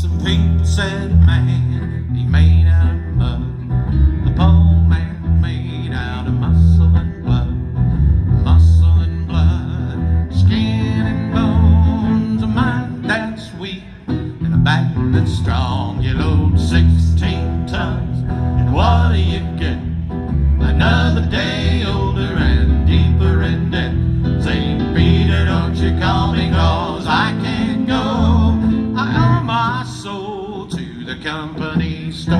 Some people said, man, he made out of mud. The poor man made out of muscle and blood. Muscle and blood, skin and bones. A mind that's weak and a back that's strong. You load 16 tons, and what do you get? Another day older and deeper in debt. St. Peter, don't you call me, 'cause I can't go. I owe my soul to the company store.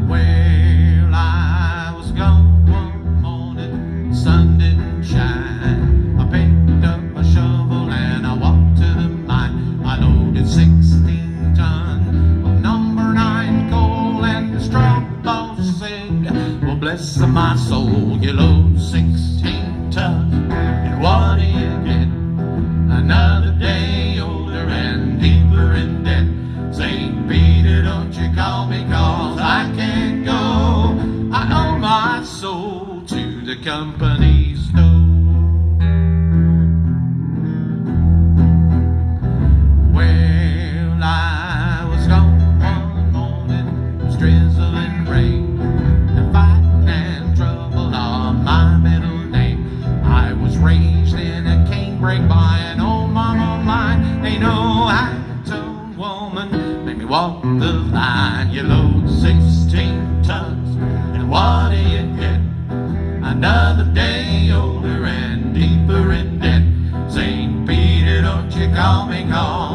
Well, I was gone one morning, sun didn't shine. I picked up my shovel and I walked to the mine. I loaded 16 tons of number 9 coal, and the straw boss said, well, bless my soul, you load 16 tons, and what do you get? Another day older and deeper in debt. St. Peter, don't you call me, 'cause I can't go. I owe my soul to the company store. Well, I was gone one morning, it was drizzling rain, and fighting and trouble are my middle name. I was raised in a canebrake by an old mama of mine. Ain't no high-toned woman make me walk the line. You load 16 tons, and what do you get? Another day older and deeper in debt. St. Peter, don't you call me, 'cause